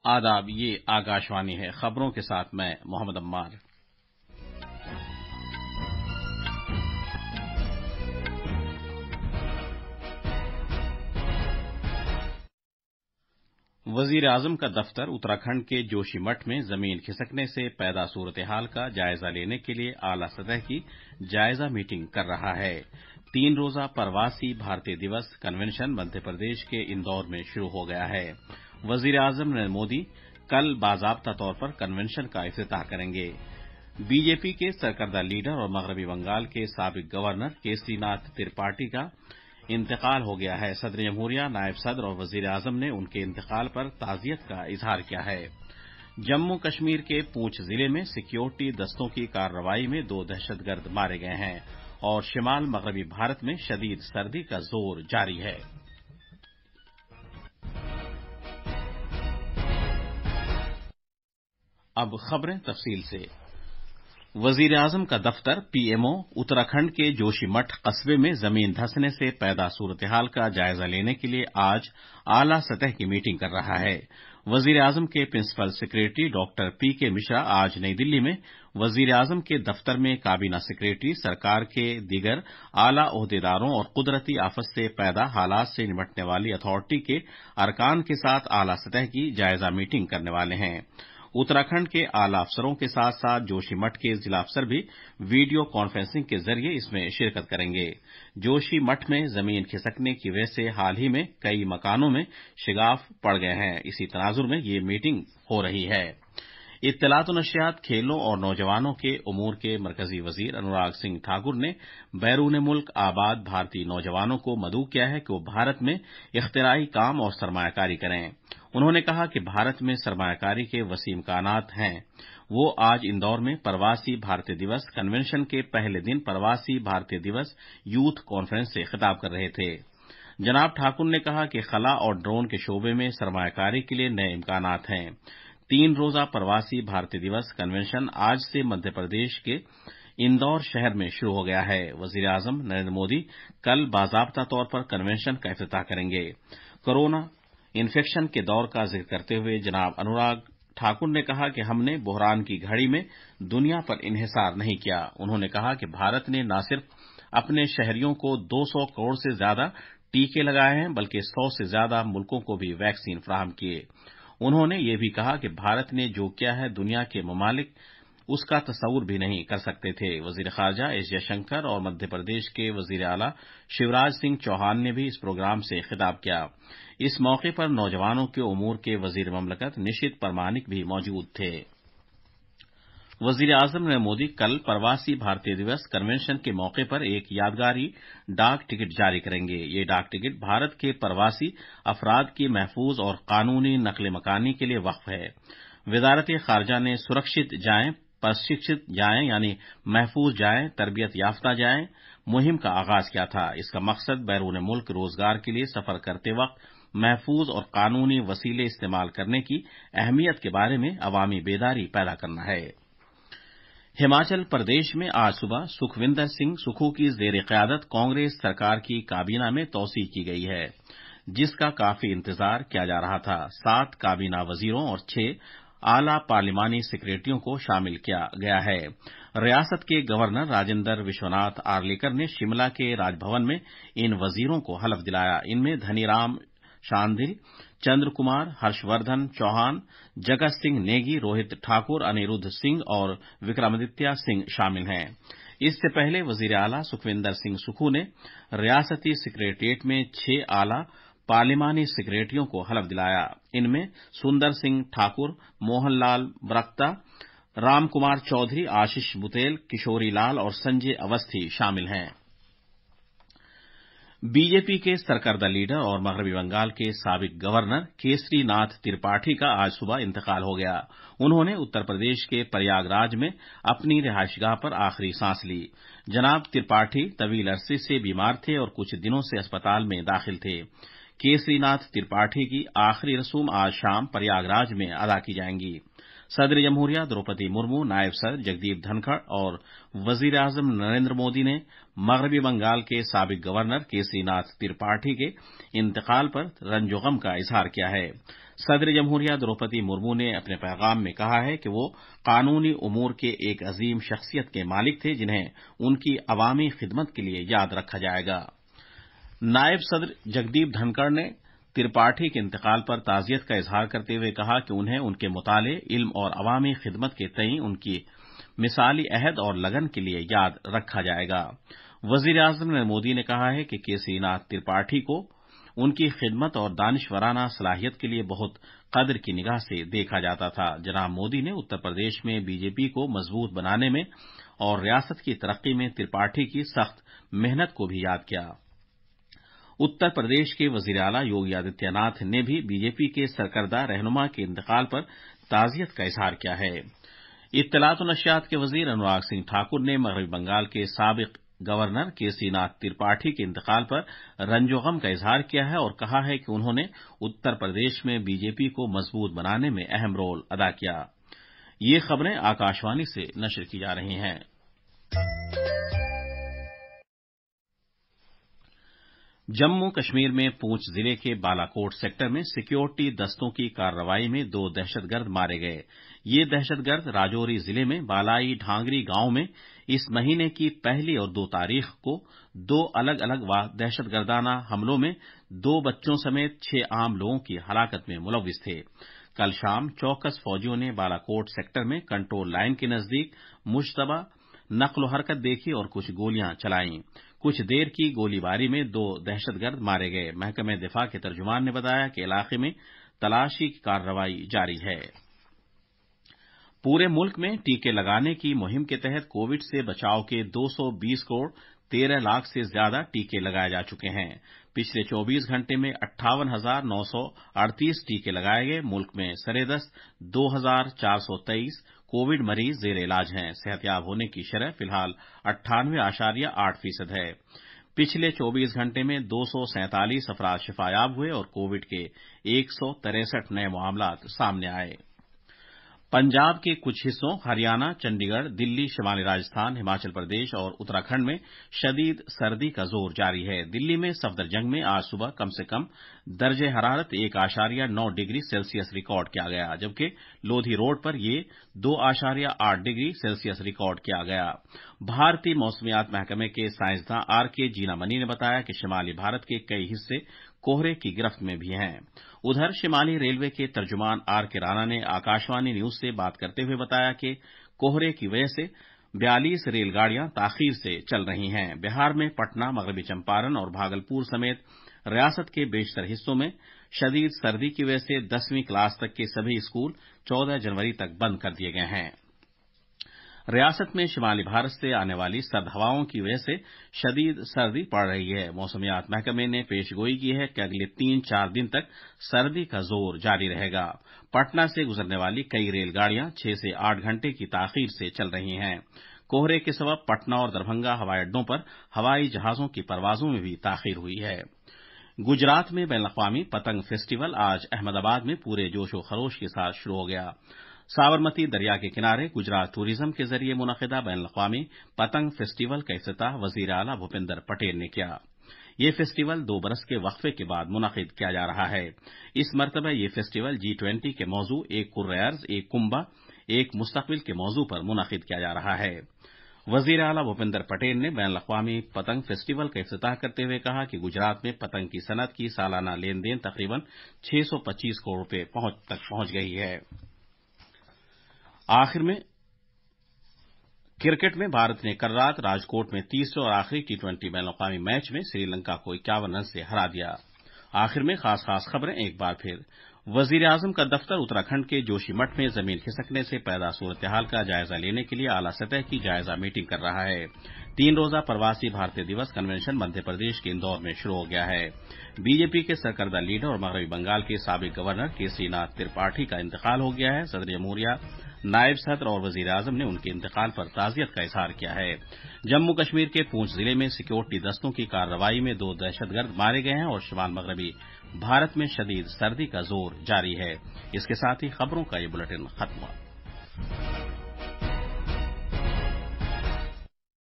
آداب، یہ آکاشوانی ہے۔ خبروں کے ساتھ میں محمد عمار۔ وزیر اعظم کا دفتر اتراکھنڈ کے جوشی مٹھ میں زمین کھسکنے سے پیدا صورتحال کا جائزہ لینے کے لیے اعلی سطح کی جائزہ میٹنگ کر رہا ہے۔ 3 روزہ پرواسی بھارتیہ دیوس کنونشن مدھیہ پردیش کے اندور میں شروع ہو گیا ہے۔ وزیر اعظم نریندر مودی کل باضابطہ طور پر کنونشن کا افتتاح کریں گے۔ بی جے پی کے سرکردہ لیڈر اور مغربی بنگال کے سابق گورنر کیسری ناتھ ترپاٹھی کا انتقال ہو گیا ہے۔ صدر جمہوریہ، نائب صدر اور وزیر اعظم نے ان کے انتقال پر تعزیت کا اظہار کیا ہے۔ جموں کشمیر کے پونچھ ضلع میں سیکیورٹی دستوں کی کارروائی میں 2 دہشت گرد مارے گئے ہیں اور شمال مغربی بھارت میں شدید سردی کا زور جاری ہے۔ اب خبریں تفصیل سے۔ وزیر اعظم کا دفتر پی ایم او اتراکھنڈ کے جوشی مٹھ قصبے میں زمین دھنسنے سے پیدا صورتحال کا جائزہ لینے کے لیے آج اعلی سطح کی میٹنگ کر رہا ہے۔ وزیر اعظم کے پرنسپل سیکریٹری ڈاکٹر پی کے مشرا آج نئی دلی میں وزیر اعظم کے دفتر میں کابینہ سیکریٹری، سرکار کے دیگر اعلی عہدیداروں اور قدرتی آفت سے پیدا حالات سے نمٹنے والی اتھارٹی کے ارکان کے ساتھ اعلی سطح کی جائزہ میٹنگ کرنے والے ہیں۔ اتراکھنڈ کے اعلی افسروں کے ساتھ ساتھ جوشی مٹھ کے ضلع افسر بھی ویڈیو کانفرنسنگ کے ذریعے اس میں شرکت کریں گے۔ جوشی مٹھ میں زمین کھسکنے کی وجہ سے حال ہی میں کئی مکانوں میں شگاف پڑ گئے ہیں۔ اسی تناظر میں یہ میٹنگ ہو رہی ہے۔ اطلاعات و نشریات، کھیلوں اور نوجوانوں کے امور کے مرکزی وزیر انوراگ سنگھ ٹھاکر نے بیرون ملک آباد بھارتی نوجوانوں کو مدعو کیا ہے کہ وہ بھارت میں اختراعی کام اور سرمایہ کاری کریں۔ انہوں نے کہا کہ بھارت میں سرمایہ کاری کے وسیع امکانات ہیں۔ وہ آج اندور میں پرواسی بھارتیہ دیوس کنونشن کے پہلے دن پرواسی بھارتیہ دیوس یوتھ کانفرنس سے خطاب کر رہے تھے۔ جناب ٹھاکر نے کہا کہ خلا اور ڈرون کے شعبے میں سرمایہ کاری کے لیے نئے امکانات ہیں۔ 3 روزہ پرواسی بھارتیہ دیوس کنونشن آج سے مدھیہ پردیش کے اندور شہر میں شروع ہو گیا ہے۔ وزیر اعظم نریندر مودی کل باضابطہ طور پر کنونشن کا افتتاح کریں گے۔ کورونا انفیکشن کے دور کا ذکر کرتے ہوئے جناب انوراگ ٹھاکر نے کہا کہ ہم نے بحران کی گھڑی میں دنیا پر انحصار نہیں کیا۔ انہوں نے کہا کہ بھارت نے نہ صرف اپنے شہریوں کو 200 کروڑ سے زیادہ ٹیکے لگائے ہیں بلکہ 100 سے زیادہ ملکوں کو بھی ویکسین فراہم کیے۔ انہوں نے یہ بھی کہا کہ بھارت نے جو کیا ہے دنیا کے ممالک اس کا تصور بھی نہیں کر سکتے تھے۔ وزیر خارجہ ایس جے شنکر اور مدھیہ پردیش کے وزیر اعلی شیوراج سنگھ چوہان نے بھی اس پروگرام سے خطاب کیا۔ اس موقع پر نوجوانوں کے امور کے وزیر مملکت نشت پرمانک بھی موجود تھے۔ وزیر اعظم نریندر مودی کل پرواسی بھارتیہ دیوس کنونشن کے موقع پر ایک یادگاری ڈاک ٹکٹ جاری کریں گے۔ یہ ڈاک ٹکٹ بھارت کے پرواسی افراد کی محفوظ اور قانونی نقل مکانی کے لیے وقف ہے۔ وزارت خارجہ نے سرکشت جائیں، پرشکشت جائیں یعنی محفوظ جائیں، تربیت یافتہ جائیں مہم کا آغاز کیا تھا۔ اس کا مقصد بیرون ملک روزگار کے لیے سفر کرتے وقت محفوظ اور قانونی وسیلے استعمال کرنے کی اہمیت کے بارے میں عوامی بیداری پیدا کرنا ہے۔ ہماچل پردیش میں آج صبح سکھوندر سنگھ سکھو کی زیر قیادت کانگریس سرکار کی کابینہ میں توسیع کی گئی ہے، جس کا کافی انتظار کیا جا رہا تھا۔ 7 کابینہ وزیروں اور 6 اعلی پارلیمانی سیکریٹریوں کو شامل کیا گیا ہے۔ ریاست کے گورنر راجندر وشوناتھ آرلیکر نے شملہ کے راج بھون میں ان وزیروں کو حلف دلایا۔ ان میں دھنی رام شاندل، چندر کمار، ہرش وردھن چوہان، جگت سنگھ نیگی، روہت ٹھاکر، انیرودھ سنگھ اور وکرمادتیہ سنگھ شامل ہیں۔ اس سے پہلے وزیر اعلی سکھوندر سنگھ سکھو نے ریاستی سکریٹریٹ میں 6 اعلی پارلیمانی سیکریٹریوں کو حلف دلایا۔ ان میں سندر سنگھ ٹھاکر، موہن لال برکتا، رام کمار چودھری، آشیش بتیل، کشوری لال اور سنجے اوستھی شامل ہیں۔ بی جے پی کے سرکردہ لیڈر اور مغربی بنگال کے سابق گورنر کیسری ناتھ ترپاٹھی کا آج صبح انتقال ہو گیا۔ انہوں نے اتر پردیش کے پریاگ راج میں اپنی رہائش گاہ پر آخری سانس لی۔ جناب ترپاٹھی طویل عرصے سے بیمار تھے اور کچھ دنوں سے اسپتال میں داخل تھے۔ کیسری ناتھ ترپاٹھی کی آخری رسوم آج شام پریاگ راج میں ادا کی جائیں گی۔ सदर जमहूरिया द्रौपदी मुर्मू, नायब सदर जगदीप धनखड़ और वजीर आजम नरेंद्र मोदी ने मगरबी बंगाल के साबिक गवर्नर केसरीनाथ त्रिपाठी के इंतकाल पर रंजो गम का इजहार किया है। सदर जमहूरिया द्रौपदी मुर्मू ने अपने पैगाम में कहा है कि वो कानूनी उमूर के एक अजीम शख्सियत के मालिक थे, जिन्हें उनकी अवामी खिदमत के लिए याद रखा जाएगा। नायब सदर जगदीप धनखड़ ने त्रिपाठी के इंतकाल पर ताजियत का इजहार करते हुए कहा कि उन्हें उनके मुताले, इल्म और अवामी खिदमत के तई उनकी मिसाली अहद और लगन के लिए याद रखा जाएगा। वजीर आजम नरेंद्र मोदी ने कहा है कि केसरीनाथ त्रिपाठी को उनकी खिदमत और दानिशवराना सलाहियत के लिए बहुत कदर की निगाह से देखा जाता था। जनाब मोदी ने उत्तर प्रदेश में बीजेपी को मजबूत बनाने में और रियासत की तरक्की में त्रिपाठी की सख्त मेहनत को भी याद किया। उत्तर प्रदेश के वजीर आला योगी आदित्यनाथ ने भी बीजेपी के सरकर्दा रहनुमा के इंतकाल पर ताजियत का इजहार किया है। इत्तलात और नशियात के वजीर अनुराग सिंह ठाकुर ने मगरबी बंगाल के साबिक गवर्नर केसरीनाथ त्रिपाठी के इंतकाल पर रंजो गम का इजहार किया है और कहा है कि उन्होंने उत्तर प्रदेश में बीजेपी को मजबूत बनाने में अहम रोल अदा किया। ये खबरें आकाशवाणी से नशर की जा रही हैं। जम्मू कश्मीर में पूंछ जिले के बालाकोट सेक्टर में सिक्योरिटी दस्तों की कार्रवाई में 2 दहशतगर्द मारे गए। ये दहशतगर्द राजौरी जिले में बालाई ढांगरी गांव में इस महीने की 1 और 2 तारीख को 2 अलग अलग दहशतगर्दाना हमलों में 2 बच्चों समेत 6 आम लोगों की हलाकत में मुलव्विस थे। कल शाम चौकस फौजियों ने बालाकोट सेक्टर में कंट्रोल लाइन के नजदीक मुश्तबा नक्ल हरकत देखी और कुछ गोलियां चलाईं। कुछ देर की गोलीबारी में 2 दहशतगर्द मारे गए। महकमे दिफा के तर्जुमान ने बताया कि इलाके में तलाशी की कार्रवाई जारी है। पूरे मुल्क में टीके लगाने की मुहिम के तहत कोविड से बचाव के 220 करोड़ 13 लाख से ज्यादा टीके लगाए जा चुके हैं। पिछले 24 घंटे में 58,938 टीके लगाए गए। मुल्क में सरेदस्त 2,423 कोविड मरीज जेर इलाज हैं। सेहतयाब होने की शरह फिलहाल 98.8% है। पिछले 24 घंटे में 247 अफराद शिफायाब हुए और कोविड के 163 नए मामलात सामने आए। पंजाब के कुछ हिस्सों, हरियाणा, चंडीगढ़, दिल्ली, शिमाली राजस्थान, हिमाचल प्रदेश और उत्तराखंड में शदीद सर्दी का जोर जारी है। दिल्ली में सफदरजंग में आज सुबह कम से कम दर्जे हरारत 1.9 डिग्री सेल्सियस रिकॉर्ड किया गया, जबकि लोधी रोड पर यह 2.8 डिग्री सेल्सियस रिकॉर्ड किया गया। भारतीय मौसमियात महकमे के साइंसदान आर.के. जीनामनी ने बताया कि शिमाली भारत के कई हिस्से कोहरे की गिरफ्त में भी हैं। उधर शिमाली रेलवे के तर्जुमान आर.के. राणा ने आकाशवाणी न्यूज से बात करते हुए बताया कि कोहरे की वजह से 42 रेलगाड़ियां ताखीर से चल रही हैं। बिहार में पटना, मगरबी चंपारण और भागलपुर समेत रियासत के बेशतर हिस्सों में शदीद सर्दी की वजह से 10वीं क्लास तक के सभी स्कूल 14 जनवरी तक बंद कर दिए गए हैं। रियासत में शिमाली भारत से आने वाली सर्द हवाओं की वजह से शदीद सर्दी पड़ रही है। मौसमियात महकमे ने पेशगोई की है कि अगले 3-4 दिन तक सर्दी का जोर जारी रहेगा। पटना से गुजरने वाली कई रेलगाड़ियां 6 से 8 घंटे की ताखीर से चल रही हैं। कोहरे के सबब पटना और दरभंगा हवाई अड्डों पर हवाई जहाजों की परवाजों में भी ताखीर हुई है। गुजरात में बैनुल-अक़वामी पतंग फेस्टिवल आज अहमदाबाद में पूरे जोशो खरोश के साथ शुरू हो गया। साबरमती दरिया के किनारे गुजरात टूरिज्म के जरिए मुनक़िदा बैनुल-अक़वामी पतंग फेस्टिवल का इफ्तिताह वज़ीर आला भूपेंद्र पटेल ने किया। ये फेस्टिवल 2 बरस के वक्फे के बाद मुनक़िद किया जा रहा है। इस मरतबा ये फेस्टिवल G20 के मौजू एक कुर्र-ए-अर्ज़, एक कुंभा, एक मुस्तक़बिल के मौजू पर मुनक़िद किया जा रहा है। वज़ीर आला भूपेंद्र पटेल ने बैनुल-अक़वामी पतंग फेस्टिवल का इफ्तिताह करते हुए कहा कि गुजरात में पतंग की सनत की सालाना लेन देन तकरीबन 625 करोड़ रुपये तक पहुंच गई है। आखिर में क्रिकेट में भारत ने कल रात राजकोट में तीसरे और आखिरी T20 बैनुल-अक़वामी मैच में श्रीलंका को 51 रन से हरा दिया। आखिर में खास खबरें एक बार फिर। वजीर आजम का दफ्तर उत्तराखंड के जोशीमठ में जमीन खिसकने से पैदा सूरत-ए-हाल का जायजा लेने के लिए आला सतह की जायजा मीटिंग कर रहा है। 3 रोजा प्रवासी भारतीय दिवस कन्वेंशन मध्य प्रदेश के इंदौर में शुरू हो गया है। बीजेपी के सरकर्दा लीडर और मगरबी बंगाल के साबिक गवर्नर केसरीनाथ त्रिपाठी का इंतकाल हो गया है। सदर जमहूरिया, नायब सदर और वजीर आजम ने उनके इंतकाल पर ताजियत का इजहार किया है। जम्मू कश्मीर के पूंछ जिले में सिक्योरिटी दस्तों की कार्रवाई में 2 दहशतगर्द मारे गए हैं और शिमाल मगरबी भारत में शदीद सर्दी का जोर जारी है। इसके साथ ही खबरों का ये बुलेटिन खत्म हुआ। ہے۔